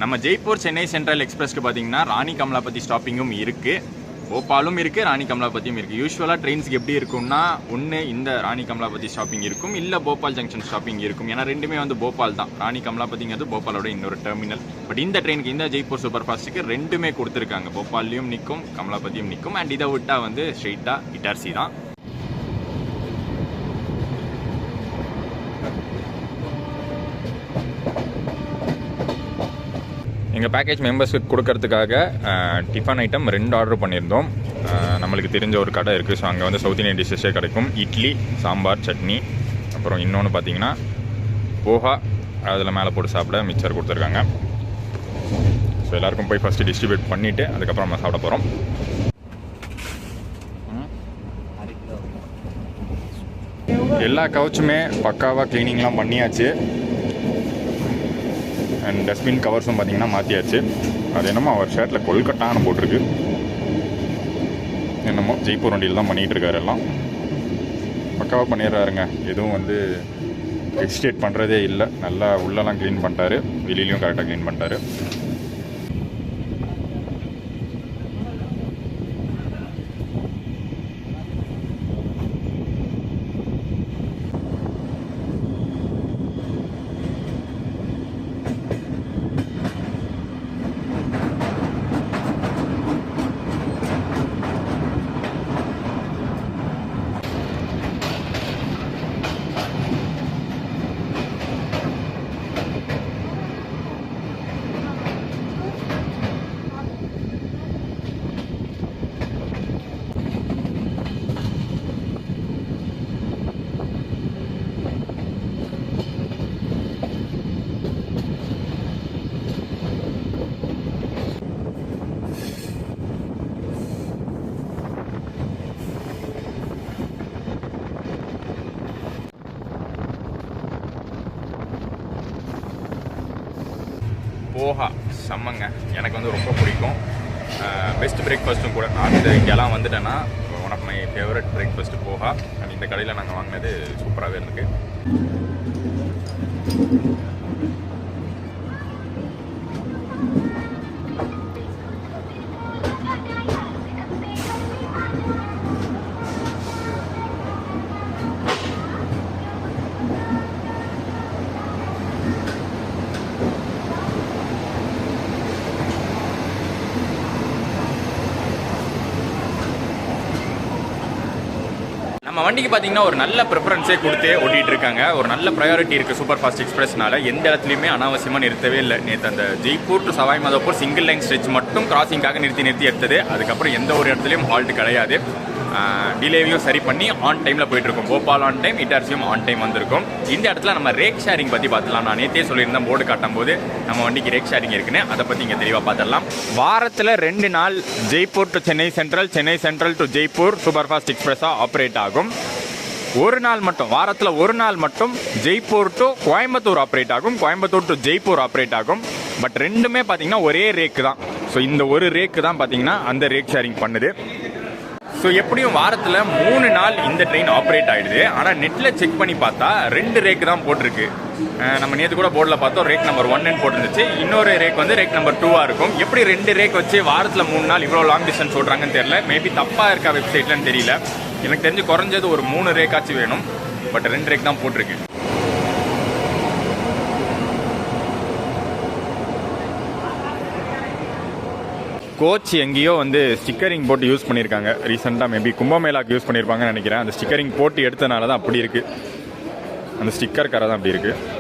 நம்ம ஜெய்ப்பூர் சென்னை சென்ட்ரல் எக்ஸ்பிரஸ்க்கு பார்த்தீங்கன்னா ராணி கமலாபதி ஸ்டாப்பிங்கும் இருக்குது, போபாலும் இருக்குது, ராணி கமலாபதியும் இருக்குது. யூஸ்வலாக ட்ரெயின்ஸுக்கு எப்படி இருக்கும்னா ஒன்று இந்த ராணி கமலாபதி ஸ்டாப்பிங் இருக்கும், இல்லை போபால் ஜங்ஷன் ஸ்டாப்பிங் இருக்கும். ஏன்னா ரெண்டுமே வந்து போபால் தான். ராணி கமலாபதிங்கிறது போபாலோட இன்னொரு டெர்மினல். பட் இந்த ட்ரெயினுக்கு இந்த ஜெய்ப்பூர் சூப்பர் ஃபாஸ்ட்டுக்கு ரெண்டுமே கொடுத்துருக்காங்க. போபால்லையும் நிற்கும், கமலாபதியும் நிற்கும். அண்ட் இதை விட்டால் வந்து ஸ்ட்ரெயிட்டாக இட்டார்சி தான். எங்கள் பேக்கேஜ் மெம்பர்ஸுக்கு கொடுக்கறதுக்காக டிஃபன் ஐட்டம் 2 ஆர்டர் பண்ணியிருந்தோம். நம்மளுக்கு தெரிஞ்ச ஒரு கடை இருக்குது. ஸோ அங்கே வந்து சவுத் இந்தியன் டிஷ்ஷஸே கிடைக்கும். இட்லி, சாம்பார், சட்னி, அப்புறம் இன்னொன்று பார்த்தீங்கன்னா போஹா, அதில் மேலே போட்டு சாப்பிட மிக்சர் கொடுத்துருக்காங்க. ஸோ எல்லாருக்கும் போய் ஃபஸ்ட்டு டிஸ்ட்ரிபியூட் பண்ணிவிட்டு அதுக்கப்புறம் நம்ம சாப்பிட போகிறோம். எல்லா கவுச்சுமே பக்காவாக க்ளீனிங்லாம் பண்ணியாச்சு. அண்ட் டஸ்ட்பின் கவர்ஸும் பார்த்தீங்கன்னா மாற்றியாச்சு. அது என்னமோ அவர் ஷர்ட்டில் கொல்கட்டான்னு போட்டிருக்கு. என்னமோ ஜெய்ப்பூர் வண்டியில் தான் பண்ணிகிட்டு இருக்காரு. எல்லாம் பக்காவாக பண்ணிடுறாருங்க. எதுவும் வந்து எக்ஸ்டேட் பண்ணுறதே இல்லை. நல்லா உள்ளெல்லாம் க்ளீன் பண்ணிட்டாரு, வெளியிலையும் கரெக்டாக க்ளீன் பண்ணிட்டாரு. போஹா செம்மங்க, எனக்கு வந்து ரொம்ப பிடிக்கும். பெஸ்ட் பிரேக்ஃபாஸ்ட்டும் கூட. நார்த் இந்தியாலாம் வந்துட்டேன்னா one of my favourite breakfast poha. And இந்த கடையில் நாங்கள் வாங்கினது சூப்பராகவே இருந்துக்கு. நம்ம வண்டிக்கு பார்த்தீங்கன்னா ஒரு நல்ல ப்ரிஃபரன்ஸே கொடுத்து ஓட்டிகிட்டு இருக்காங்க. ஒரு நல்ல ப்ரையாரிட்டி இருக்குது சூப்பர் ஃபாஸ்ட் எக்ஸ்பிரஸ்னால. எந்த இடத்துலையுமே அனாவசியமாக நிறுத்தவே இல்லை. நேற்று அந்த Jaipur to Sawai Madhopur single line stretch மட்டும் கிராசிங்காக நிறுத்தி எடுத்தது. அதுக்கப்புறம் எந்த ஒரு இடத்துலையும் ஹால்ட் கிடையாது. டிலேவையும் சரி பண்ணி ஆன் டைமில் போயிட்டுருக்கோம். போபால் ஆன் டைம், இட்டார்சியும் ஆன் டைம் வந்திருக்கும். இந்த இடத்துல நம்ம ரேக் ஷேரிங் பற்றி பார்த்துலாம். நான் நேற்றே சொல்லியிருந்தேன் போர்டு காட்டும் போது நம்ம வண்டிக்கு ரேக் ஷேரிங் இருக்குன்னு. அதை பற்றி இங்கே தெளிவாக பார்த்துடலாம். வாரத்தில் 2 நாள் Jaipur to Chennai central, Chennai central to Jaipur super fast எக்ஸ்பிரஸாக ஆப்ரேட் ஆகும். ஒரு நாள் மட்டும், வாரத்தில் 1 நாள் மட்டும் ஜெய்ப்பூர் டு கோயம்புத்தூர் ஆப்ரேட் ஆகும், கோயம்புத்தூர் டு ஜெய்ப்பூர் ஆப்ரேட் ஆகும். பட் ரெண்டுமே பார்த்தீங்கன்னா ஒரே ரேக்கு தான். ஸோ இந்த ஒரு ரேக்கு தான் பார்த்தீங்கன்னா அந்த ரேக் ஷேரிங் பண்ணுது. ஸோ எப்படியும் வாரத்தில் 3 நாள் இந்த ட்ரெயின் ஆப்ரேட் ஆகிடுது. ஆனால் நெட்டில் செக் பண்ணி பார்த்தா 2 ரேக்கு தான் போட்டிருக்கு. நம்ம நேற்று கூட போர்டில் பார்த்தோம் ரேக் நம்பர் 1ன்னு போட்டுருந்துச்சு. இன்னொரு ரேக் வந்து ரேக் நம்பர் 2 இருக்கும். எப்படி 2 ரேக் வச்சு வாரத்தில் 3 நாள் இவ்வளோ லாங் டிஸ்டன்ஸ் ஓடுறாங்கன்னு தெரியல. மேபி தப்பாக இருக்கா வெப்சைட்லன்னு தெரியல. எனக்கு தெரிஞ்சு குறைஞ்சது ஒரு 3 ரேக்காச்சும் வேணும். பட் 2 ரேக் தான் போட்டிருக்கு. கோச் எங்கேயோ வந்து ஸ்டிக்கரிங் போட்டு யூஸ் பண்ணியிருக்காங்க ரீசெண்டாக. மேபி கும்பமேளாக்கு யூஸ் பண்ணியிருப்பாங்கன்னு நினைக்கிறேன். அந்த ஸ்டிக்கரிங் போட்டு எடுத்தனால தான் அப்படி இருக்குது. அந்த ஸ்டிக்கர் கரை தான் அப்படி இருக்குது.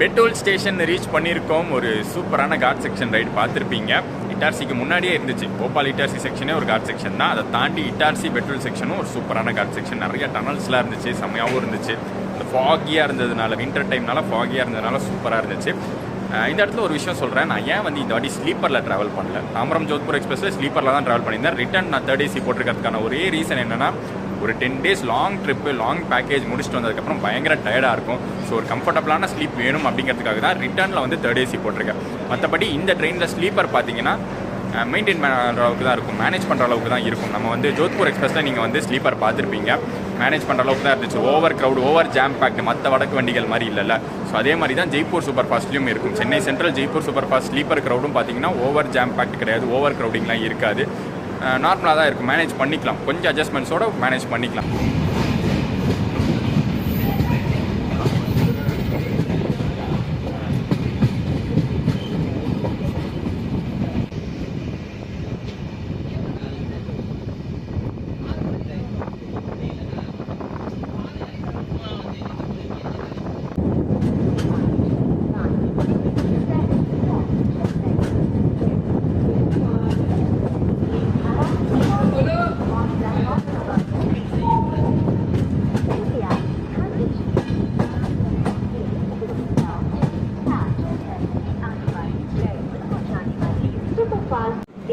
பெட்ரோல் ஸ்டேஷன் ரீச் பண்ணியிருக்கோம். ஒரு சூப்பரான காட் செக்ஷன் ரைடு பார்த்துருப்பீங்க. இட்டார்சிக்கு முன்னாடியே இருந்துச்சு. போபால் இட்டார்சி செக்ஷனே ஒரு காட் செக்ஷன் தான். அதை தாண்டி இட்டார்சி பெட்ரோல் செக்ஷனும் ஒரு சூப்பரான காட் செக்ஷன். நிறைய டனல்ஸ்லாம் இருந்துச்சு, செம்மையாகவும் இருந்துச்சு. இந்த ஃபாகியாக இருந்ததுனால, வின்டர் டைம்னால ஃபாகியாக இருந்ததுனால சூப்பராக இருந்துச்சு. இந்த இடத்துல ஒரு விஷயம் சொல்கிறேன். நான் ஏன் வந்து இந்த வாட்டி ஸ்லீப்பரில் ட்ராவல் பண்ணல. தாம்பரம் ஜோத்பூர் எக்ஸ்பிரஸில் ஸ்லீப்பரில் தான் ட்ராவல் பண்ணியிருந்தேன். ரிட்டன் நான் 3rd AC போட்டிருக்கிறதுக்கான ஒரே ரீசன் என்னென்னா, ஒரு 10 days long trip, long package முடிச்சுட்டு வந்ததுக்கப்புறம் பயங்கர டயர்டாக இருக்கும். ஸோ ஒரு கம்ஃபர்டபுளான ஸ்லீப் வேணும் அப்படிங்கிறதுக்காக தான் ரிட்டர்னில் வந்து 3rd AC போட்டிருக்கேன். மற்றபடி இந்த ட்ரெயினில் ஸ்லீப்பர் பார்த்தீங்கன்னா மெயின்டைன் பண்ணுற அளவுக்கு தான் இருக்கும், மேனேஜ் பண்ணுற அளவுக்கு தான் இருக்கும். நம்ம வந்து ஜோத்பூர் எக்ஸ்பிரஸில் நீங்கள் வந்து ஸ்லீப்பர் பார்த்துருப்பீங்க, மேனேஜ் பண்ணுற அளவுக்கு தான் இருந்துச்சு. Over crowd, over jam packed, மற்ற வடக்கு வண்டிகள் மாதிரி இல்லைல்ல. ஸோ அதே மாதிரி தான் ஜெய்ப்பூர் சூப்பர் ஃபாஸ்ட்லையும் இருக்கும். Chennai central Jaipur super fast sleeper க்ரௌடும் பார்த்தீங்கன்னா ஓவர் ஜாம் பேக்ட் கிடையாது, ஓவர் க்ரௌடிங்லாம் இருக்காது. நார்மலாக தான் இருக்கும், மேனேஜ் பண்ணிக்கலாம். கொஞ்சம் அட்ஜஸ்ட்மெண்ட்ஸோடு மேனேஜ் பண்ணிக்கலாம்.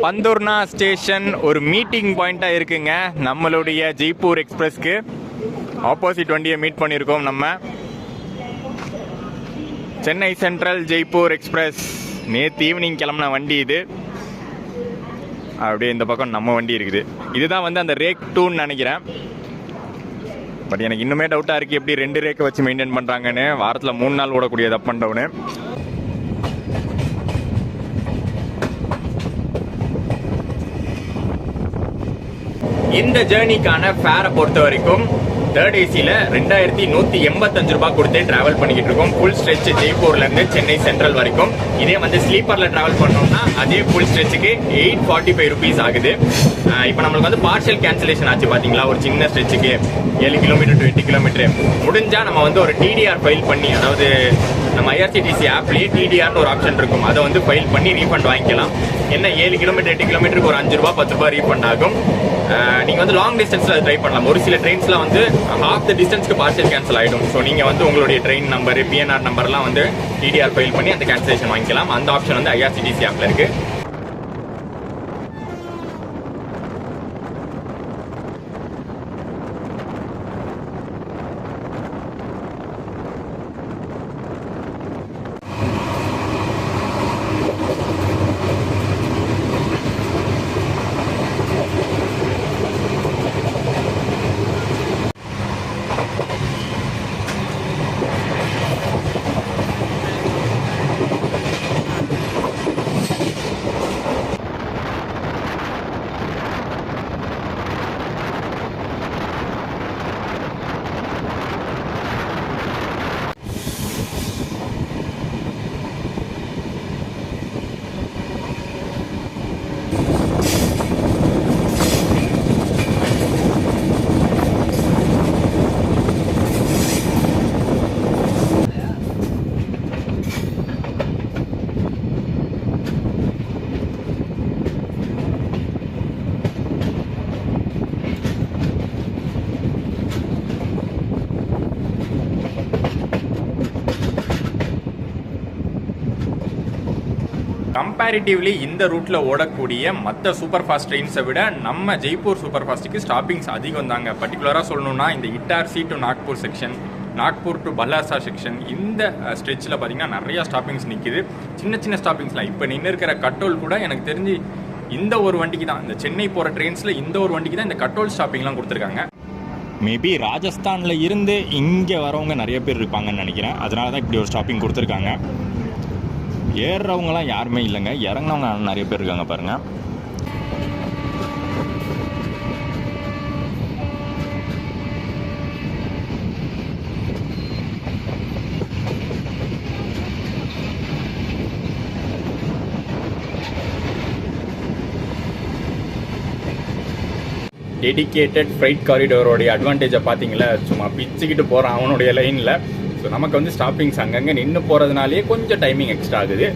பந்தூர்னா ஸ்டேஷன் ஒரு மீட்டிங் பாயிண்ட்டாக இருக்குங்க. நம்மளுடைய ஜெய்ப்பூர் எக்ஸ்பிரஸ்க்கு ஆப்போசிட் வண்டியை மீட் பண்ணியிருக்கோம். நம்ம சென்னை சென்ட்ரல் ஜெய்ப்பூர் எக்ஸ்பிரஸ் நேற்று ஈவினிங் கிளம்புன வண்டி இது. அப்படியே இந்த பக்கம் நம்ம வண்டி இருக்குது. இதுதான் வந்து அந்த ரேக் 2ன்னு நினைக்கிறேன். பட் எனக்கு இன்னுமே டவுட்டாக இருக்குது, எப்படி 2 ரேக்கை வச்சு மெயின்டைன் பண்ணுறாங்கன்னு. வாரத்தில் 3 நாள் ஓடக்கூடியது அப் அண்ட் டவுனு. இந்த ஜேர்னிக்கான ஃபேரை பொறுத்த வரைக்கும் 3rd ACல 2185 ரூபாய் கொடுத்து டிராவல் பண்ணிக்கிட்டு இருக்கோம். ஃபுல் ஸ்ட்ரெச் ஜெய்ப்பூர்லேருந்து சென்னை சென்ட்ரல் வரைக்கும். இதே வந்து ஸ்லீப்பரில் டிராவல் பண்ணோம்னா அதே ஃபுல் ஸ்ட்ரெச்சுக்கு 845 rupees ஆகுது. இப்போ நம்மளுக்கு வந்து பார்ஷியல் கேன்சலேஷன் ஆச்சு பார்த்தீங்களா, ஒரு சின்ன ஸ்ட்ரெச்சுக்கு 7 கிலோமீட்டர் to 8 கிலோமீட்டர். முடிஞ்சால் நம்ம வந்து ஒரு TDR ஃபைல் பண்ணி, அதாவது நம்ம IRCTC ஆப்லேயே TDRனு ஒரு ஆப்ஷன் இருக்கும், அதை வந்து ஃபைல் பண்ணி ரீஃபண்ட் வாங்கிக்கலாம். என்ன 7 கிலோமீட்டர் 8 கிலோமீட்டருக்கு ஒரு 5 ரூபா 10 ரூபாய் ரீஃபண்ட் ஆகும். நீங்கள் வந்து லாங் டிஸ்டன்ஸில் ட்ரை பண்ணலாம். ஒரு சில ட்ரெயின்ஸில் வந்து ஹாஃப் த டிஸ்டன்ஸ்க்கு பார்சல் கேன்சல் ஆகிடும். ஸோ நீங்கள் வந்து உங்களுடைய ட்ரெயின் நம்பர், PNR நம்பர்லாம் வந்து TDR ஃபைல் பண்ணி அந்த கேன்சலேஷன் வாங்கிக்கலாம். அந்த ஆப்ஷன் வந்து IRCTC ஆப்பில் இருக்குது. கம்பேரிட்டிவ்லி இந்த ரூட்டில் ஓடக்கூடிய மற்ற சூப்பர் ஃபாஸ்ட் ட்ரெயின்ஸை விட நம்ம ஜெய்ப்பூர் சூப்பர் ஃபாஸ்ட்டுக்கு ஸ்டாப்பிங்ஸ் அதிகம் தாங்க. பர்டிகுலராக சொல்லணும்னா இந்த Itarsi to Nagpur section, Nagpur to Balharshah section, இந்த ஸ்ட்ரெச்சில் பார்த்தீங்கன்னா நிறையா ஸ்டாப்பிங்ஸ் நிற்கிது. சின்ன சின்ன ஸ்டாப்பிங்ஸ்லாம் இப்போ நின்று இருக்கிற கட்டோல் கூட எனக்கு தெரிஞ்சு இந்த ஒரு வண்டிக்கு தான், இந்த சென்னை போகிற ட்ரெயின்ஸில் இந்த ஒரு வண்டிக்கு தான் இந்த கட்டோல் ஸ்டாப்பிங்லாம் கொடுத்துருக்காங்க. மேபி ராஜஸ்தானில் இருந்து இங்கே வரவங்க நிறைய பேர் இருப்பாங்கன்னு நினைக்கிறேன். அதனால தான் இப்படி ஒரு ஸ்டாப்பிங் கொடுத்துருக்காங்க. ஏறுறவங்களாம் யாருமே இல்லைங்க, இறங்கினவங்க நிறைய பேர் இருக்காங்க பாருங்கள். டெடிக்கேட்டட் ஃப்ரைட் காரிடோரோடைய அட்வான்டேஜை பார்த்தீங்களா, சும்மா பிச்சுக்கிட்டு போகிறான் அவனுடைய லைனில். ஸோ நமக்கு வந்து ஸ்டாப்பிங்ஸ் அங்கங்கே நின்று போகிறதுனாலே கொஞ்சம் டைமிங் எக்ஸ்ட்ரா ஆகுது.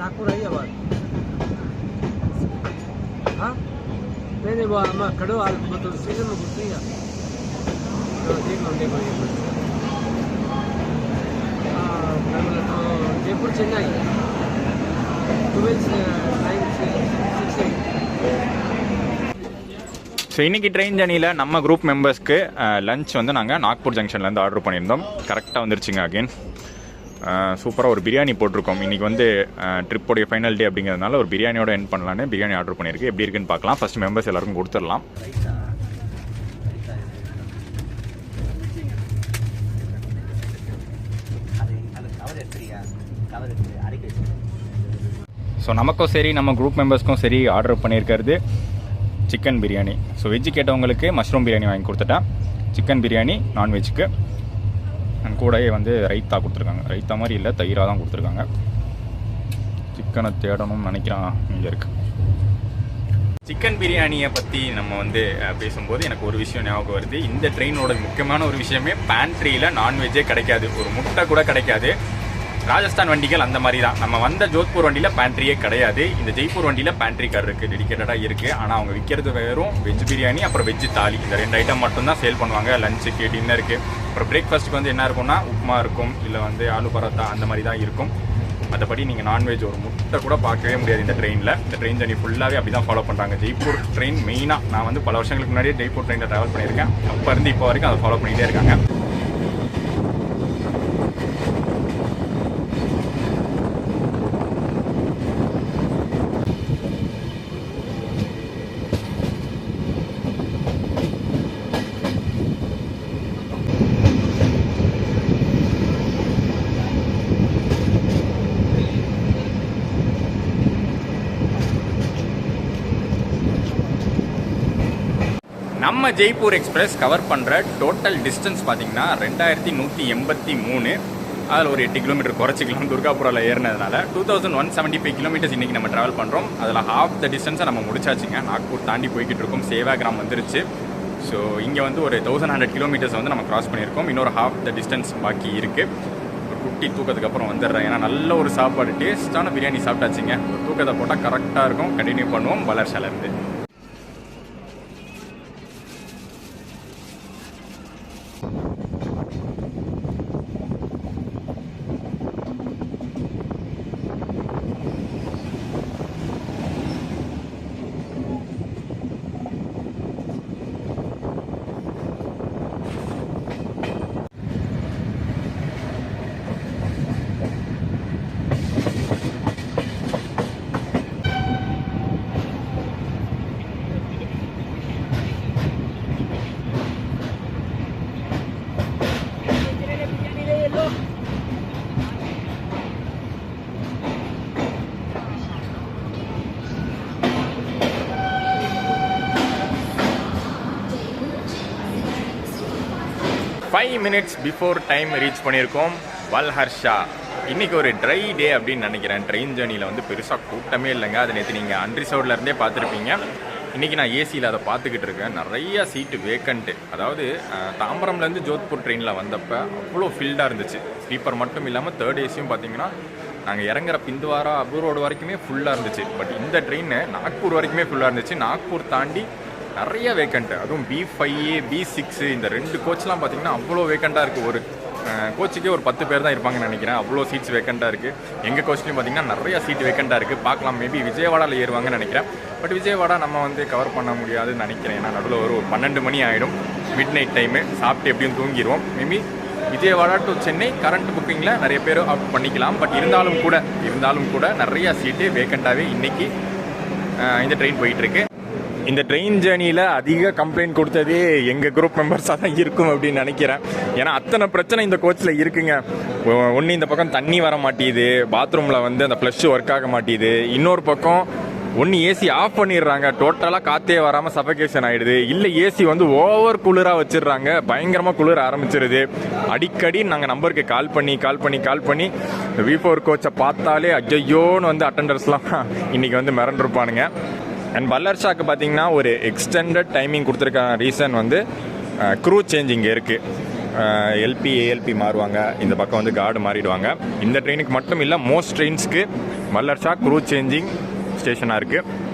नागपुर आई है बात हाँ नहीं वो हम खड़ो मतलब स्टेशन में घुस रही है देख लो तो जयपुर चेन्नई 12/9/6. ஸோ இன்றைக்கி ட்ரெயின் ஜர்னியில் நம்ம குரூப் மெம்பர்ஸ்க்கு லஞ்ச் வந்து நாங்கள் நாக்பூர் ஜங்ஷன்லேருந்து ஆர்டர் பண்ணியிருந்தோம். கரெக்டாக வந்துருச்சுங்க. அகெயின் சூப்பராக ஒரு பிரியாணி போட்டிருக்கோம். இன்றைக்கி வந்து ட்ரிப்போடைய ஃபைனல் டே அப்படிங்கிறதுனால ஒரு பிரியாணியோட எண்ட் பண்ணலான்னு பிரியாணி ஆர்டர் பண்ணியிருக்கு. எப்படி இருக்குன்னு பார்க்கலாம். ஃபஸ்ட் மெம்பர்ஸ் எல்லாருக்கும் கொடுத்துடலாம். ஸோ நமக்கும் சரி நம்ம குரூப் மெம்பர்ஸ்க்கும் சரி ஆர்டர் பண்ணியிருக்கிறது சிக்கன் பிரியாணி. ஸோ வெஜ்ஜு கேட்டவங்களுக்கு மஷ்ரூம் பிரியாணி வாங்கி கொடுத்துட்டேன். சிக்கன் பிரியாணி நான்வெஜ்ஜுக்கு கூடவே வந்து ரைத்தா கொடுத்துருக்காங்க. ரைத்தா மாதிரி இல்லை, தயிராக தான் கொடுத்துருக்காங்க. சிக்கனை தேடணும்னு நினைக்கிறான். இங்கே இருக்குது. சிக்கன் பிரியாணியை பற்றி நம்ம வந்து பேசும்போது எனக்கு ஒரு விஷயம் ஞாபகம் வருது. இந்த ட்ரெயினோட முக்கியமான ஒரு விஷயமே பேண்ட்ரியில் நான்வெஜ்ஜே கிடைக்காது. ஒரு முட்டை கூட கிடைக்காது. ராஜஸ்தான் வண்டிகள் அந்த மாதிரி தான். நம்ம வந்த ஜோத்பூர் வண்டியில் பேண்ட்ரியே கிடையாது. இந்த ஜெய்ப்பூர் வண்டியில் பேண்ட்ரி கார் இருக்குது, டெடிக்கேட்டடாக இருக்குது. ஆனால் அவங்க விற்கிறது வெறும் வெஜ் பிரியாணி அப்புறம் வெஜ் தாலி, இந்த 2 ஐட்டம் மட்டும்தான் சேல் பண்ணுவாங்க. லஞ்சுக்கு டின்னருக்கு. அப்புறம் பிரேக்ஃபாஸ்ட்டுக்கு வந்து என்ன இருக்கும்னா உப்புமா இருக்கும், இல்லை வந்து ஆலு பரோட்டா அந்த மாதிரி தான் இருக்கும். மற்றபடி நீங்கள் நான்வெஜ் ஒரு முட்டை கூட பார்க்கவே முடியாது இந்த ட்ரெயினில். இந்த ட்ரெயின் ஜர்னி ஃபுல்லாகவே அப்படி தான் ஃபாலோ பண்ணுறாங்க. ஜெய்ப்பூர் ட்ரெயின் மெயினாக நான் வந்து பல வருஷங்களுக்கு முன்னாடியே ஜெய்ப்பூர் ட்ரெயினில் ட்ராவல் பண்ணியிருக்கேன். அப்போ இருந்து இப்போ வரைக்கும் அதை ஃபாலோ பண்ணிகிட்டே இருக்காங்க. நம்ம ஜெய்ப்பூர் எக்ஸ்பிரஸ் கவர் பண்ணுற டோட்டல் டிஸ்டன்ஸ் பார்த்தீங்கன்னா 2183. அதில் ஒரு 8 கிலோமீட்டர் குறைச்சிக்கலாம் துர்காபுரில் ஏறினதுனால. 2175 கிலோமீட்டர்ஸ் இன்றைக்கி நம்ம ட்ராவல் பண்ணுறோம். அதில் ஹாஃப் த டிஸ்டன்ஸை நம்ம முடிச்சாச்சுங்க. நாக்பூர் தாண்டி போய்கிட்டு இருக்கோம். சேவாகிராம் வந்துருச்சு. ஸோ இங்கே வந்து ஒரு 1100 கிலோமீட்டர்ஸ் வந்து நம்ம கிராஸ் பண்ணியிருக்கோம். இன்னொரு ஹாஃப் த டிஸ்டன்ஸ் பாக்கி இருக்குது. ஒரு குட்டி தூக்கத்துக்கு அப்புறம் வந்துடுறேன். ஏன்னா நல்ல ஒரு சாப்பாடு, டேஸ்ட்டான பிரியாணி சாப்பிட்டாச்சுங்க. ஒரு தூக்கத்தை போட்டால் கரெக்டாக இருக்கும். கண்டினியூ பண்ணுவோம் வளர்ச்சாலேருந்து. Five minutes before time reach பண்ணியிருக்கோம் வல்ஹர்ஷா. இன்றைக்கி ஒரு ட்ரை டே அப்படின்னு நினைக்கிறேன். ட்ரெயின் ஜேர்னியில் வந்து பெருசாக கூட்டமே இல்லைங்க. அது நேற்று நீங்கள் அன்ரிசர்வ்ட்லேருந்தே பார்த்துருப்பீங்க. இன்றைக்கி நான் ஏசியில் அதை பார்த்துக்கிட்டு இருக்கேன். நிறையா சீட்டு வேக்கண்ட்டு. அதாவது தாம்பரம்லேருந்து ஜோத்பூர் ட்ரெயினில் வந்தப்போ அவ்வளோ ஃபீல்டாக இருந்துச்சு. ஸ்லீப்பர் மட்டும் இல்லாமல் தேர்ட் ஏசியும் பார்த்தீங்கன்னா நாங்கள் இறங்குற பிந்துவாரா அபூர் ரோடு வரைக்குமே ஃபுல்லாக இருந்துச்சு. பட் இந்த ட்ரெயின் நாக்பூர் வரைக்குமே ஃபுல்லாக இருந்துச்சு. நாக்பூர் தாண்டி நிறைய வேக்கண்ட்டு, அதுவும் B5A B6 இந்த 2 கோச்லாம் பார்த்தீங்கன்னா அவ்வளோ வேக்கண்ட்டாக இருக்குது. ஒரு கோச்சுக்கே ஒரு 10 பேர் தான் இருப்பாங்கன்னு நினைக்கிறேன். அவ்வளோ சீட்ஸ் வேக்கண்ட்டாக இருக்குது. எங்கள் கோச்லேயும் பார்த்தீங்கன்னா நிறையா சீட் வேக்கண்ட்டாக இருக்குது. பார்க்கலாம், மேபி விஜயவாடாவில் ஏறுவாங்கன்னு நினைக்கிறேன். பட் விஜயவாடா நம்ம வந்து கவர் பண்ண முடியாதுன்னு நினைக்கிறேன். ஏன்னா நடுவில் ஒரு 12 மணி ஆகிடும், மிட் நைட் டைமு. சாப்பிட்டு எப்படியும் தூங்கிடுவோம். Maybe Vijayawada to Chennai current புக்கிங்கில் நிறைய பேர் ஆப்ட் பண்ணிக்கலாம். பட் இருந்தாலும் கூட நிறையா சீட்டு வேக்கண்ட்டாகவே இன்றைக்கி இந்த ட்ரெயின் போயிட்டுருக்கு. இந்த ட்ரெயின் ஜேர்னியில் அதிக கம்ப்ளைண்ட் கொடுத்ததே எங்கள் குரூப் மெம்பர்ஸாக தான் இருக்கும் அப்படின்னு நினைக்கிறேன். ஏன்னா அத்தனை பிரச்சனை இந்த கோச்சில் இருக்குங்க. ஒன்று இந்த பக்கம் தண்ணி வர மாட்டேங்குது, பாத்ரூமில் வந்து அந்த ஃப்ளஷ் ஒர்க் ஆக மாட்டேங்குது. இன்னொரு பக்கம் ஒன்று ஏசி ஆஃப் பண்ணிடுறாங்க, டோட்டலாக காற்றே வராமல் சஃபகேஷன் ஆகிடுது. இல்லை ஏசி வந்து ஓவர் குளிராக வச்சிடுறாங்க, பயங்கரமாக குளிர ஆரம்பிச்சிருது. அடிக்கடி நாங்கள் நம்பருக்கு கால் பண்ணி V4 கோச்சை பார்த்தாலே ஐயோன்னு வந்து அட்டண்டர்ஸ்லாம் இன்றைக்கி வந்து மிரண்டிருப்பானுங்க. அண்ட் பல்லர்ஷாக்கு பார்த்தீங்கன்னா ஒரு எக்ஸ்டெண்டட் டைமிங் கொடுத்துருக்கான ரீசன் வந்து க்ரூ சேஞ்ச் இங்கே இருக்குது. LP ALP மாறுவாங்க, இந்த பக்கம் வந்து கார்டு மாறிடுவாங்க. இந்த ட்ரெயினுக்கு மட்டும் இல்லை, மோஸ்ட் ட்ரெயின்ஸ்க்கு பல்லர்ஷா க்ரூ சேஞ்சிங் ஸ்டேஷனாக இருக்குது.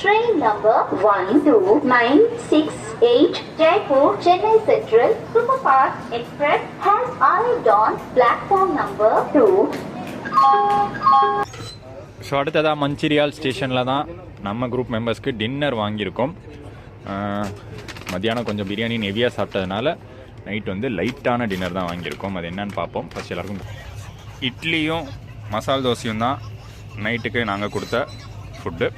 Train number 12968 Jaipur Chennai Central Superfast Express has arrived on platform number 2. So அடுத்ததாக மஞ்சிரியால் ஸ்டேஷனில் தான் நம்ம குரூப் மெம்பர்ஸ்க்கு டின்னர் வாங்கியிருக்கோம். மத்தியானம் கொஞ்சம் பிரியாணி ஹெவியாக சாப்பிட்டதுனால நைட் வந்து லைட்டான டின்னர் தான் வாங்கியிருக்கோம். அது என்னன்னு பார்ப்போம். ஃபஸ்ட் எல்லாருக்கும் இட்லியும் மசால் தோசையும் தான் நைட்டுக்கு நாங்கள் கொடுத்த food.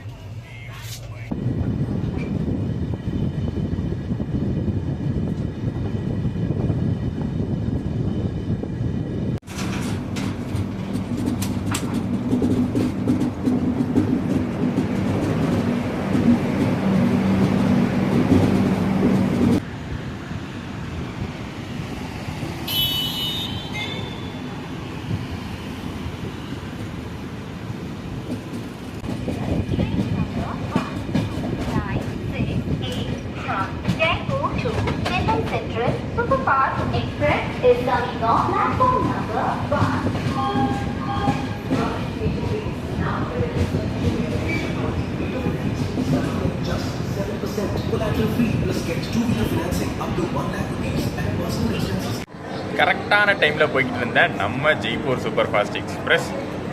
Superfast Express is coming on platform number 1. Just 7% collateral free plus gets 2-wheeler financing up to 1 lakh rupees and personal residences. கரெக்டான டைமில் போய்கிட்டு இருந்த நம்ம ஜெய்ப்பூர் சூப்பர் ஃபாஸ்ட் எக்ஸ்பிரஸ்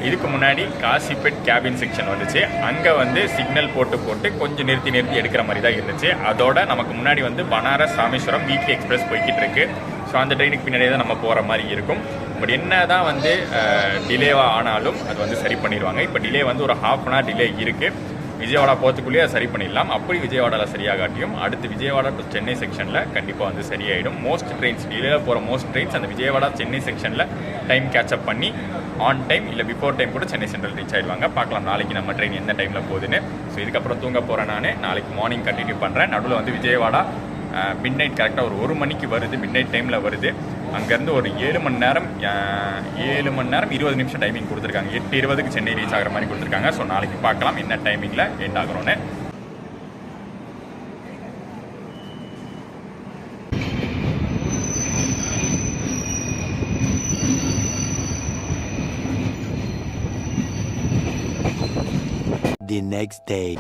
இதுக்கு முன்னாடி காசிபேட் கேபின் செக்ஷன் வந்துச்சு. அங்கே வந்து சிக்னல் போட்டு கொஞ்சம் நிறுத்தி எடுக்கிற மாதிரி தான் இருந்துச்சு. அதோட நமக்கு முன்னாடி வந்து பனாரஸ் ராமேஸ்வரம் வீக்லி எக்ஸ்பிரஸ் போய்கிட்டு இருக்கு. ஸோ அந்த ட்ரெயினுக்கு பின்னாடியே தான் நம்ம போகிற மாதிரி இருக்கும். பட் என்ன தான் வந்து டிலேவாக ஆனாலும் அது வந்து சரி பண்ணிடுவாங்க. இப்போ டிலே வந்து ஒரு ½ அன் ஹவர் டிலே இருக்குது. விஜயவாடா போகிறதுக்குள்ளேயே சரி பண்ணிடலாம். அப்படி விஜயவாடாவில் சரியாகாட்டியும் அடுத்து விஜயவாடா டு சென்னை செக்ஷனில் கண்டிப்பாக வந்து சரியாயிடும். மோஸ்ட் ட்ரெயின்ஸ் டிலேயில் போகிற மோஸ்ட் ட்ரெயின்ஸ் அந்த விஜயவாடா சென்னை செக்ஷனில் டைம் கேட்சப் பண்ணி ஆன் டைம் இல்லை பிஃபோர் டைம் கூட சென்னை சென்ட்ரல் ரீச் ஆயிடுவாங்க. பார்க்கலாம் நாளைக்கு நம்ம ட்ரெயின் எந்த டைமில் போகுதுன்னு. ஸோ இதுக்கப்புறம் தூங்க போகிறேன். நாளைக்கு மார்னிங் கண்டினியூ பண்ணுறேன். நடுவில் வந்து விஜயவாடா மிட் நைட் கரெக்டாக ஒரு 1 மணிக்கு வருது, மிட் நைட் டைமில் வருது. அங்கேருந்து ஒரு 7 மணி நேரம் 20 நிமிஷம் டைமிங் கொடுத்துருக்காங்க. 8:20க்கு சென்னை ரீச் ஆகிற மாதிரி கொடுத்துருக்காங்க. ஸோ நாளைக்கு பார்க்கலாம் என்ன டைமிங்கில் எண்ட் ஆகிறோன்னு. The next day.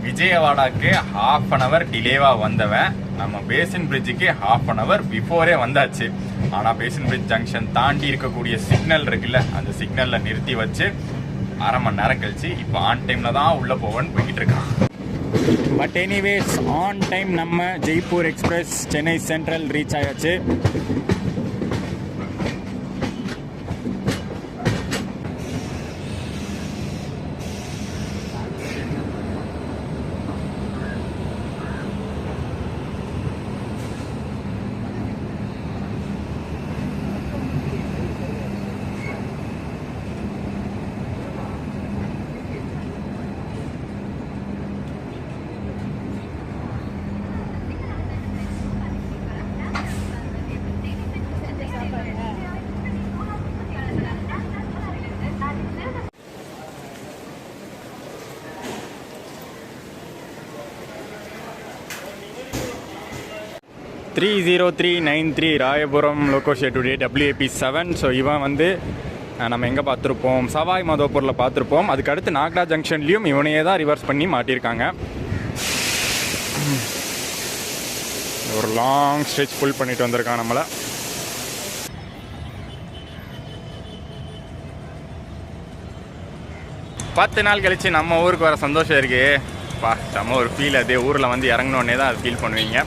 விஜயவாடாக்கு ½ அன் ஹவர் டிலேவாக வந்தவன் நம்ம பேசின் பிரிட்ஜுக்கு ½ அன் ஹவர் பிஃபோரே வந்தாச்சு. ஆனால் பேசின் பிரிட்ஜ் ஜங்ஷன் தாண்டி இருக்கக்கூடிய சிக்னல் இருக்குல்ல, அந்த சிக்னலில் நிறுத்தி வச்சு ½ மணி நேரம் கழிச்சு இப்போ ஆன் டைமில் தான் உள்ளே போவேன்னு போய்கிட்டு இருக்கான். பட் எனிவேஸ் ஆன் டைம் நம்ம Jaipur express Chennai central reach ஆயாச்சு. (30393) ராயபுரம் லோகோஷே டுடே WAP7. ஸோ இவன் வந்து நம்ம எங்கே பார்த்துருப்போம், சவாய் மாதோப்பூரில் பார்த்துருப்போம். அதுக்கு அடுத்து நாக்டா ஜங்ஷன்லேயும் இவனையே தான் ரிவர்ஸ் பண்ணி மாட்டியிருக்காங்க. ஒரு லாங் ஸ்ட்ரெச் புல் பண்ணிட்டு வந்திருக்கான் நம்மளை. பத்து நாள் கழித்து நம்ம ஊருக்கு வர சந்தோஷம் இருக்குது. செம்ம ஒரு ஃபீல். அது ஊரில் வந்து இறங்கினோடனே தான் அது ஃபீல் பண்ணுவீங்க.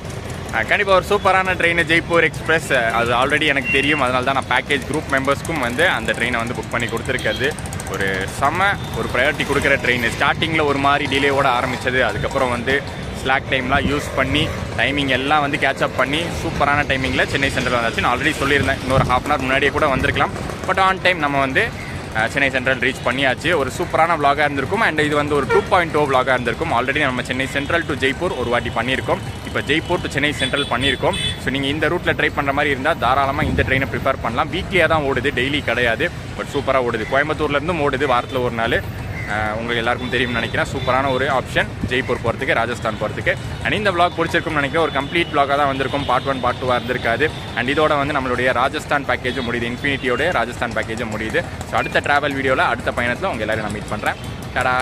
கண்டிப்பாக ஒரு சூப்பரான ட்ரெயின் ஜெய்ப்பூர் எக்ஸ்பிரஸ். அது ஆல்ரெடி எனக்கு தெரியும், அதனால தான் நான் பேக்கேஜ் குரூப் மெம்பர்ஸ்க்கும் வந்து அந்த ட்ரெயினை வந்து புக் பண்ணி கொடுத்துருக்கிறது. ஒரு ஒரு ப்ரையாரிட்டி கொடுக்குற ட்ரெயின். ஸ்டார்டிங்கில் ஒரு மாதிரி டிலேவோட ஆரம்பித்தது, அதுக்கப்புறம் வந்து ஸ்லாக் டைம்லாம் யூஸ் பண்ணி டைமிங் எல்லாம் வந்து கேட்சப் பண்ணி சூப்பரான டைமிங்கில் சென்னை சென்ட்ரல் வந்தாச்சு. நான் ஆல்ரெடி சொல்லியிருந்தேன், இன்னொரு ½ hour முன்னாடியே கூட வந்திருக்கலாம். பட் ஆன் டைம் நம்ம வந்து சென்னை சென்ட்ரல் ரீச் பண்ணியாச்சு. ஒரு சூப்பரான vlog-ஆக இருந்திருக்கும். அண்ட் இது வந்து ஒரு 2.0 vlog-ஆக இருந்திருக்கும். ஆல்ரெடி நம்ம சென்னை சென்ட்ரல் டு ஜெய்ப்பூர் ஒரு வாட்டி பண்ணியிருக்கோம். இப்போ ஜெய்ப்பூர் டு சென்னை சென்ட்ரல் பண்ணியிருக்கோம். ஸோ நீங்கள் இந்த ரூட்டில் ட்ரை பண்ணுற மாதிரி இருந்தால் தாராளமாக இந்த ட்ரெயினை ப்ரிப்பேர் பண்ணலாம். வீக்லியாக தான் ஓடுது, டெய்லி கிடையாது. பட் சூப்பராக ஓடுது. கோயம்புத்தூர்லேருந்தும் ஓடுது வாரத்தில் ஒரு நாள். உங்களுக்கு எல்லாருக்கும் தெரியும்னு நினைக்கிறேன். சூப்பரான ஒரு ஆப்ஷன் ஜெய்ப்பூர் போகிறதுக்கு, ராஜஸ்தான் போகிறதுக்கு. அண்ட் இந்த vlog பிடிச்சிருக்கும்னு நினைக்கிறேன். ஒரு கம்ப்ளீட் vlog-ஆக தான் வந்திருக்கும். பார்ட் 1 பார்ட் 2 இருந்திருக்காது. அண்ட் இதோட வந்து நம்மளுடைய ராஜஸ்தான் பேக்கேஜும் முடியுது, இன்ஃபினிட்டியோட ராஜஸ்தான் பேக்கேஜும் முடியுது. ஸோ அடுத்த ட்ராவல் வீடியோவில் அடுத்த பயணத்தில் உங்கள் எல்லாரும் நான் மீட் பண்ணுறேன். டாடா.